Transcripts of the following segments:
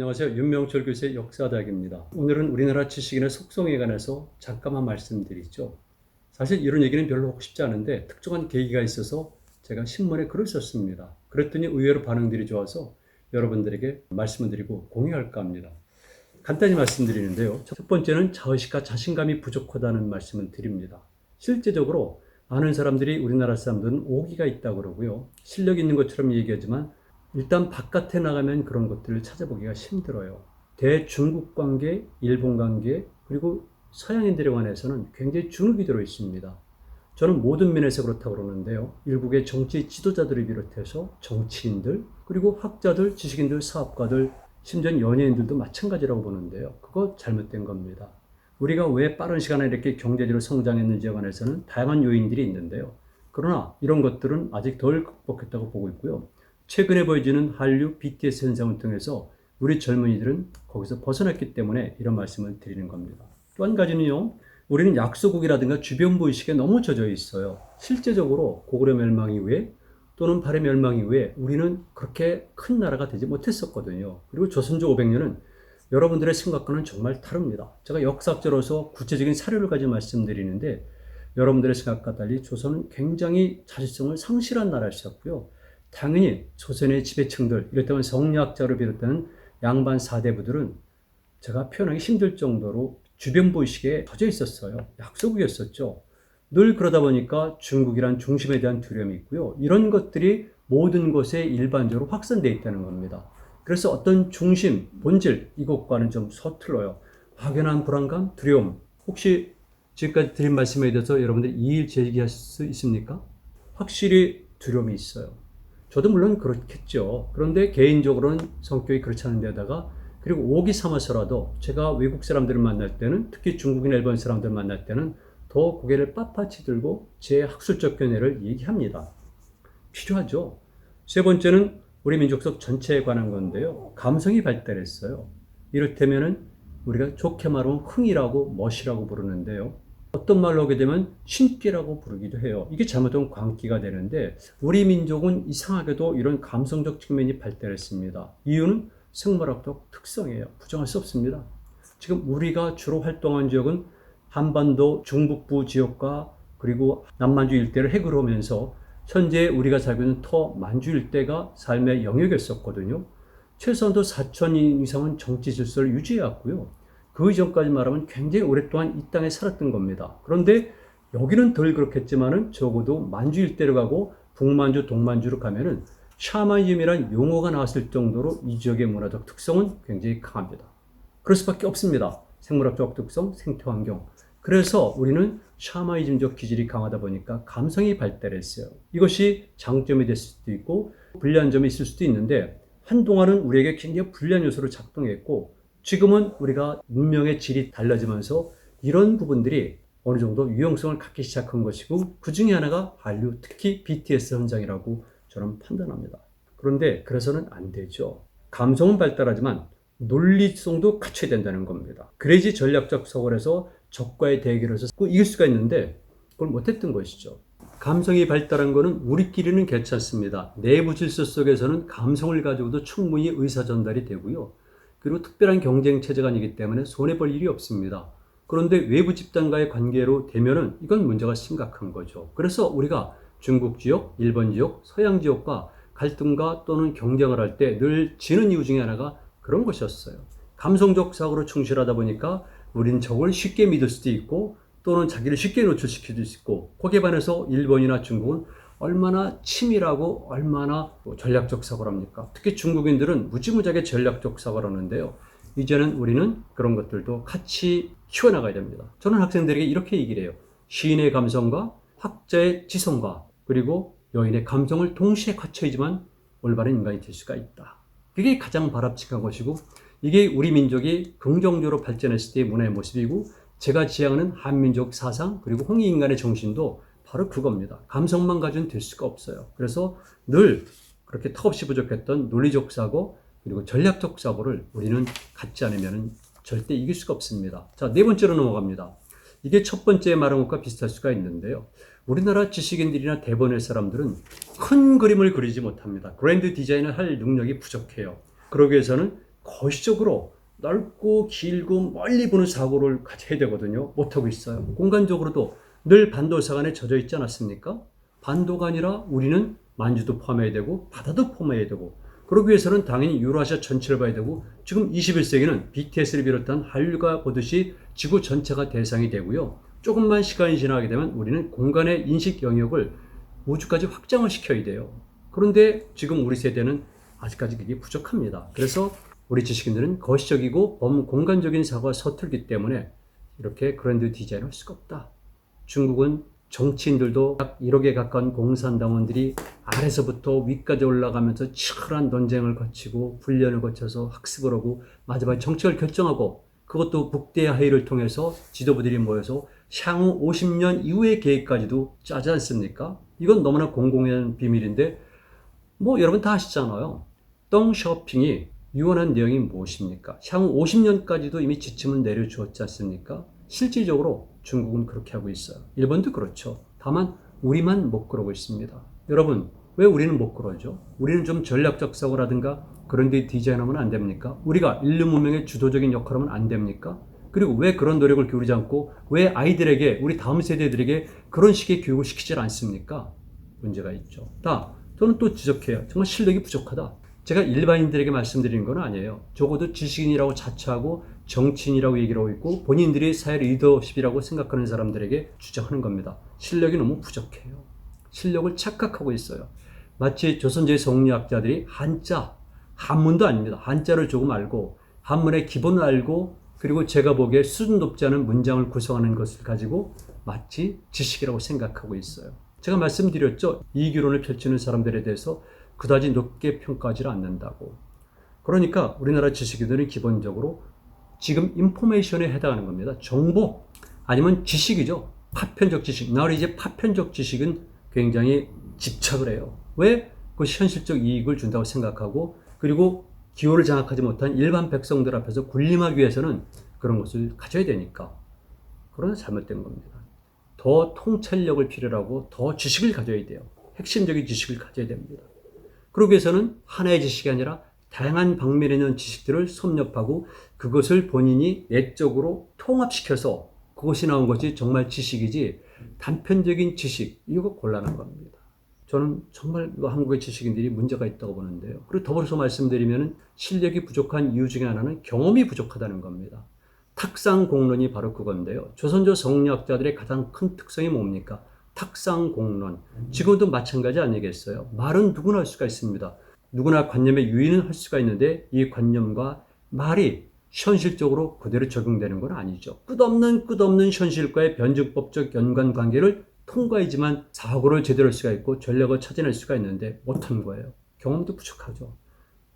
안녕하세요. 윤명철 교수의 역사대학입니다. 오늘은 우리나라 지식인의 속성에 관해서 잠깐만 말씀드리죠. 사실 이런 얘기는 별로 하고 싶지 않은데 특정한 계기가 있어서 제가 신문에 글을 썼습니다. 그랬더니 의외로 반응들이 좋아서 여러분들에게 말씀을 드리고 공유할까 합니다. 간단히 말씀드리는데요. 첫 번째는 자의식과 자신감이 부족하다는 말씀을 드립니다. 실제적으로 많은 사람들이 우리나라 사람들은 오기가 있다고 그러고요. 실력 있는 것처럼 얘기하지만 일단 바깥에 나가면 그런 것들을 찾아보기가 힘들어요. 대중국 관계, 일본 관계, 그리고 서양인들에 관해서는 굉장히 주눅이 들어 있습니다. 저는 모든 면에서 그렇다고 그러는데요. 일국의 정치 지도자들을 비롯해서 정치인들, 그리고 학자들, 지식인들, 사업가들, 심지어 연예인들도 마찬가지라고 보는데요. 그거 잘못된 겁니다. 우리가 왜 빠른 시간에 이렇게 경제적으로 성장했는지에 관해서는 다양한 요인들이 있는데요. 그러나 이런 것들은 아직 덜 극복했다고 보고 있고요. 최근에 보여지는 한류 BTS 현상을 통해서 우리 젊은이들은 거기서 벗어났기 때문에 이런 말씀을 드리는 겁니다. 또 한 가지는요. 우리는 약소국이라든가 주변부 의식에 너무 젖어 있어요. 실제적으로 고구려 멸망 이후에 또는 발해 멸망 이후에 우리는 그렇게 큰 나라가 되지 못했었거든요. 그리고 조선조 500년은 여러분들의 생각과는 정말 다릅니다. 제가 역사학자로서 구체적인 사료를 가지고 말씀드리는데 여러분들의 생각과 달리 조선은 굉장히 자주성을 상실한 나라였었고요. 당연히 조선의 지배층들, 이랬다면 성리학자를 비롯하는 양반 사대부들은 제가 표현하기 힘들 정도로 주변부 의식에 젖어 있었어요. 약소국이었었죠. 늘 그러다 보니까 중국이란 중심에 대한 두려움이 있고요. 이런 것들이 모든 곳에 일반적으로 확산되어 있다는 겁니다. 그래서 어떤 중심, 본질, 이것과는 좀 서툴러요. 확연한 불안감, 두려움. 혹시 지금까지 드린 말씀에 대해서 여러분들 이의 제기할 수 있습니까? 확실히 두려움이 있어요. 저도 물론 그렇겠죠. 그런데 개인적으로는 성격이 그렇지 않은 데다가 그리고 오기 삼아서라도 제가 외국 사람들을 만날 때는 특히 중국인 일본 사람들을 만날 때는 더 고개를 빳빳이 들고 제 학술적 견해를 얘기합니다. 필요하죠. 세 번째는 우리 민족적 전체에 관한 건데요. 감성이 발달했어요. 이를테면은 우리가 좋게 말하면 흥이라고 멋이라고 부르는데요. 어떤 말로 하게 되면 신기라고 부르기도 해요. 이게 잘못하면 광기가 되는데 우리 민족은 이상하게도 이런 감성적 측면이 발달했습니다. 이유는 생물학적 특성이에요. 부정할 수 없습니다. 지금 우리가 주로 활동한 지역은 한반도 중북부 지역과 그리고 남만주 일대를 핵으로 하면서 현재 우리가 살고 있는 터만주 일대가 삶의 영역이었었거든요. 최소한도 4,000년 이상은 정치 질서를 유지해왔고요. 그 이전까지 말하면 굉장히 오랫동안 이 땅에 살았던 겁니다. 그런데 여기는 덜 그렇겠지만은 적어도 만주 일대로 가고 북만주, 동만주로 가면은 샤머니즘이란 용어가 나왔을 정도로 이 지역의 문화적 특성은 굉장히 강합니다. 그럴 수밖에 없습니다. 생물학적 특성, 생태 환경. 그래서 우리는 샤머니즘적 기질이 강하다 보니까 감성이 발달했어요. 이것이 장점이 될 수도 있고 불리한 점이 있을 수도 있는데 한동안은 우리에게 굉장히 불리한 요소로 작동했고 지금은 우리가 문명의 질이 달라지면서 이런 부분들이 어느 정도 유용성을 갖기 시작한 것이고 그 중에 하나가 한류, 특히 BTS 현상이라고 저는 판단합니다. 그런데 그래서는 안 되죠. 감성은 발달하지만 논리성도 갖춰야 된다는 겁니다. 그래야지 전략적 서울에서 적과의 대결에서 이길 수가 있는데 그걸 못했던 것이죠. 감성이 발달한 거는 우리끼리는 괜찮습니다. 내부 질서 속에서는 감성을 가지고도 충분히 의사 전달이 되고요. 그리고 특별한 경쟁 체제가 아니기 때문에 손해볼 일이 없습니다. 그런데 외부 집단과의 관계로 되면은 이건 문제가 심각한 거죠. 그래서 우리가 중국 지역, 일본 지역, 서양 지역과 갈등과 또는 경쟁을 할 때 늘 지는 이유 중에 하나가 그런 것이었어요. 감성적 사고로 충실하다 보니까 우린 적을 쉽게 믿을 수도 있고 또는 자기를 쉽게 노출시킬 수도 있고 거기에 반해서 일본이나 중국은 얼마나 치밀하고 얼마나 전략적 사고를 합니까? 특히 중국인들은 무지무지하게 전략적 사고를 하는데요. 이제는 우리는 그런 것들도 같이 키워나가야 됩니다. 저는 학생들에게 이렇게 얘기를 해요. 시인의 감성과 학자의 지성과 그리고 여인의 감성을 동시에 갖춰야지만 올바른 인간이 될 수가 있다. 그게 가장 바람직한 것이고 이게 우리 민족이 긍정적으로 발전했을 때의 문화의 모습이고 제가 지향하는 한민족 사상 그리고 홍익인간의 정신도 바로 그겁니다. 감성만 가지고는 될 수가 없어요. 그래서 늘 그렇게 턱없이 부족했던 논리적 사고 그리고 전략적 사고를 우리는 갖지 않으면 절대 이길 수가 없습니다. 자, 네 번째로 넘어갑니다. 이게 첫 번째 말한 것과 비슷할 수가 있는데요. 우리나라 지식인들이나 대본의 사람들은 큰 그림을 그리지 못합니다. 그랜드 디자인을 할 능력이 부족해요. 그러기 위해서는 거시적으로 넓고 길고 멀리 보는 사고를 가져야 되거든요. 못하고 있어요. 공간적으로도 늘 반도사관에 젖어 있지 않았습니까? 반도가 아니라 우리는 만주도 포함해야 되고 바다도 포함해야 되고, 그러기 위해서는 당연히 유라시아 전체를 봐야 되고, 지금 21세기는 BTS를 비롯한 한류가 보듯이 지구 전체가 대상이 되고요. 조금만 시간이 지나게 되면 우리는 공간의 인식 영역을 우주까지 확장을 시켜야 돼요. 그런데 지금 우리 세대는 아직까지 그게 부족합니다. 그래서 우리 지식인들은 거시적이고 범공간적인 사고가 서툴기 때문에 이렇게 그랜드 디자인을 할 수가 없다. 중국은 정치인들도 약 1억에 가까운 공산당원들이 아래서부터 위까지 올라가면서 치열한 논쟁을 거치고 훈련을 거쳐서 학습을 하고 마지막에 정책을 결정하고, 그것도 북대화 회의를 통해서 지도부들이 모여서 향후 50년 이후의 계획까지도 짜지 않습니까? 이건 너무나 공공연 비밀인데 여러분 다 아시잖아요. 덩쇼핑이 유언한 내용이 무엇입니까? 향후 50년까지도 이미 지침을 내려주었지 않습니까? 실질적으로 중국은 그렇게 하고 있어요. 일본도 그렇죠. 다만 우리만 못 그러고 있습니다. 여러분, 왜 우리는 못 그러죠? 우리는 좀 전략적 사고라든가 그런 데 디자인하면 안 됩니까? 우리가 인류 문명의 주도적인 역할을 하면 안 됩니까? 그리고 왜 그런 노력을 기울이지 않고 왜 아이들에게, 우리 다음 세대들에게 그런 식의 교육을 시키지 않습니까? 문제가 있죠. 저는 또 지적해요. 정말 실력이 부족하다. 제가 일반인들에게 말씀드리는 건 아니에요. 적어도 지식인이라고 자처하고 정치인이라고 얘기를 하고 있고 본인들이 사회 리더십이라고 생각하는 사람들에게 주장하는 겁니다. 실력이 너무 부족해요. 실력을 착각하고 있어요. 마치 조선조의 성리학자들이 한문도 아닙니다. 한자를 조금 알고 한문의 기본을 알고, 그리고 제가 보기에 수준 높지 않은 문장을 구성하는 것을 가지고 마치 지식이라고 생각하고 있어요. 제가 말씀드렸죠. 이기론을 펼치는 사람들에 대해서 그다지 높게 평가하지 않는다고. 그러니까 우리나라 지식인들은 기본적으로 지금 인포메이션에 해당하는 겁니다. 정보 아니면 지식이죠. 파편적 지식. 이제 파편적 지식은 굉장히 집착을 해요. 왜? 그 현실적 이익을 준다고 생각하고, 그리고 기호를 장악하지 못한 일반 백성들 앞에서 군림하기 위해서는 그런 것을 가져야 되니까. 그러나 잘못된 겁니다. 더 통찰력을 필요로 하고 더 지식을 가져야 돼요. 핵심적인 지식을 가져야 됩니다. 그러기 위해서는 하나의 지식이 아니라 다양한 방면에 있는 지식들을 섭렵하고 그것을 본인이 내적으로 통합시켜서 그것이 나온 것이 정말 지식이지, 단편적인 지식, 이거 곤란한 겁니다. 저는 정말 한국의 지식인들이 문제가 있다고 보는데요. 그리고 더불어서 말씀드리면 실력이 부족한 이유 중에 하나는 경험이 부족하다는 겁니다. 탁상공론이 바로 그건데요. 조선조 성리학자들의 가장 큰 특성이 뭡니까? 탁상공론. 지금도 마찬가지 아니겠어요? 말은 누구나 할 수가 있습니다. 누구나 관념에 유인은 할 수가 있는데 이 관념과 말이 현실적으로 그대로 적용되는 건 아니죠. 끝없는 현실과의 변증법적 연관관계를 통과해야지만 사고를 제대로 할 수가 있고 전략을 찾아낼 수가 있는데 못한 거예요. 경험도 부족하죠.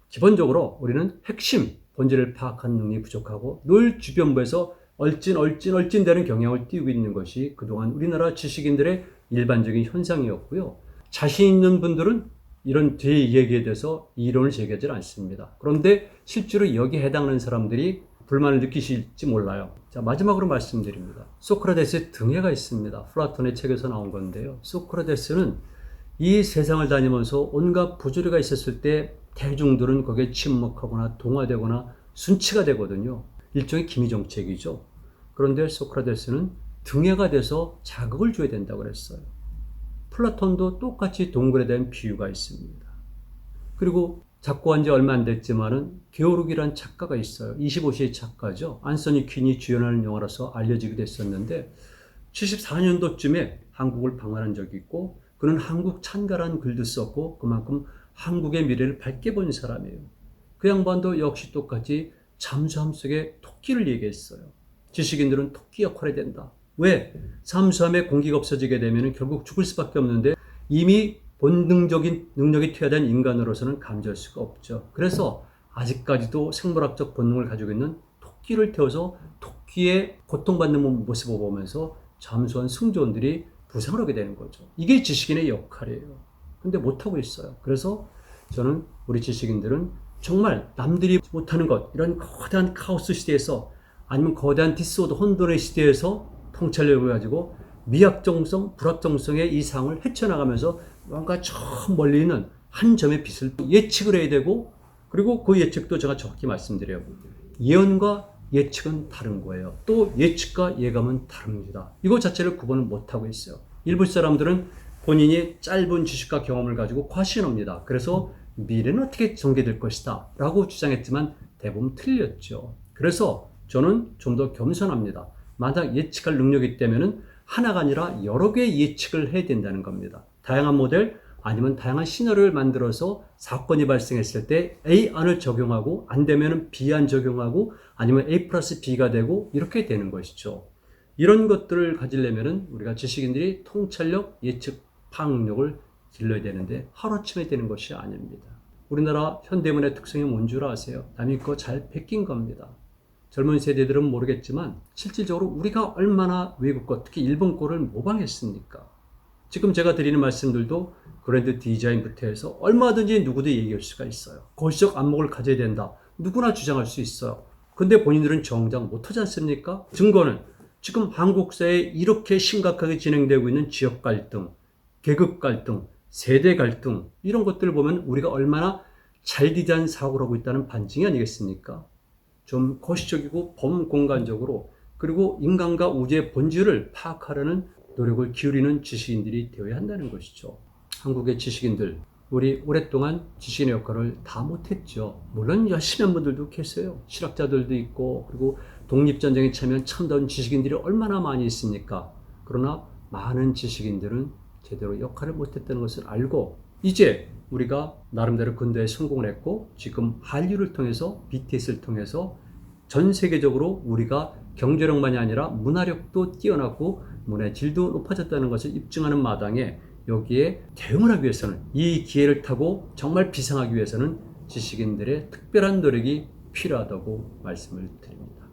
기본적으로 우리는 핵심, 본질을 파악하는 능력이 부족하고 늘 주변부에서 얼찐되는 경향을 띄우고 있는 것이 그동안 우리나라 지식인들의 일반적인 현상이었고요. 자신 있는 분들은 이런 뒤의 얘기에 대해서 이론을 제기하지 않습니다. 그런데 실제로 여기에 해당하는 사람들이 불만을 느끼실지 몰라요. 자, 마지막으로 말씀드립니다. 소크라테스의 등해가 있습니다. 플라톤의 책에서 나온 건데요. 소크라테스는 이 세상을 다니면서 온갖 부조리가 있었을 때 대중들은 거기에 침묵하거나 동화되거나 순치가 되거든요. 일종의 기미정책이죠. 그런데 소크라테스는 등해가 돼서 자극을 줘야 된다고 그랬어요. 플라톤도 똑같이 동굴에 대한 비유가 있습니다. 그리고 작고한 지 얼마 안 됐지만은 게오르기라는 작가가 있어요. 25세의 작가죠. 안소니 퀸이 주연하는 영화라서 알려지게 됐었는데 74년도쯤에 한국을 방문한 적이 있고, 그는 한국 찬가라는 글도 썼고 그만큼 한국의 미래를 밝게 본 사람이에요. 그 양반도 역시 똑같이 잠수함 속에 토끼를 얘기했어요. 지식인들은 토끼 역할이 된다. 왜? 잠수함에 공기가 없어지게 되면 결국 죽을 수밖에 없는데 이미 본능적인 능력이 퇴화된 인간으로서는 감지할 수가 없죠. 그래서 아직까지도 생물학적 본능을 가지고 있는 토끼를 태워서 토끼의 고통받는 모습을 보면서 잠수한 승조원들이 부상을 하게 되는 거죠. 이게 지식인의 역할이에요. 근데 못하고 있어요. 그래서 저는 우리 지식인들은 정말 남들이 못하는 것, 이런 거대한 카오스 시대에서 아니면 거대한 디스오더 혼돈의 시대에서 통찰력을 가지고 미확정성, 불확정성의 이 상을 헤쳐나가면서 뭔가 저 멀리 있는 한 점의 빛을 예측을 해야 되고, 그리고 그 예측도 제가 정확히 말씀드려요. 예언과 예측은 다른 거예요. 또 예측과 예감은 다릅니다. 이거 자체를 구분을 못하고 있어요. 일부 사람들은 본인이 짧은 지식과 경험을 가지고 과신합니다. 그래서 미래는 어떻게 전개될 것이다 라고 주장했지만 대부분 틀렸죠. 그래서 저는 좀 더 겸손합니다. 만약 예측할 능력이 있다면 하나가 아니라 여러 개의 예측을 해야 된다는 겁니다. 다양한 모델 아니면 다양한 시나리오를 만들어서 사건이 발생했을 때 A 안을 적용하고 안 되면 B 안 적용하고 아니면 A 플러스 B가 되고 이렇게 되는 것이죠. 이런 것들을 가지려면 우리가 지식인들이 통찰력, 예측, 파악력을 길러야 되는데 하루아침에 되는 것이 아닙니다. 우리나라 현대문의 특성이 뭔 줄 아세요? 남이 거 잘 베낀 겁니다. 젊은 세대들은 모르겠지만 실질적으로 우리가 얼마나 외국 거, 특히 일본 거를 모방했습니까? 지금 제가 드리는 말씀들도 그랜드 디자인부터 해서 얼마든지 누구도 얘기할 수가 있어요. 거시적 안목을 가져야 된다. 누구나 주장할 수 있어요. 근데 본인들은 정작 못하지 않습니까? 증거는 지금 한국 사회에 이렇게 심각하게 진행되고 있는 지역 갈등, 계급 갈등, 세대 갈등 이런 것들을 보면 우리가 얼마나 잘 디자인 사고를 하고 있다는 반증이 아니겠습니까? 좀 거시적이고 범공간적으로 그리고 인간과 우주의 본질을 파악하려는 노력을 기울이는 지식인들이 되어야 한다는 것이죠. 한국의 지식인들, 우리 오랫동안 지식인의 역할을 다 못했죠. 물론 열심히 한 분들도 계세요. 실학자들도 있고 그리고 독립전쟁에 참여한 참다운 지식인들이 얼마나 많이 있습니까? 그러나 많은 지식인들은 제대로 역할을 못했다는 것을 알고 이제 우리가 나름대로 근대에 성공을 했고 지금 한류를 통해서 BTS를 통해서 전 세계적으로 우리가 경제력만이 아니라 문화력도 뛰어났고 문화의 질도 높아졌다는 것을 입증하는 마당에 여기에 대응을 하기 위해서는 이 기회를 타고 정말 비상하기 위해서는 지식인들의 특별한 노력이 필요하다고 말씀을 드립니다.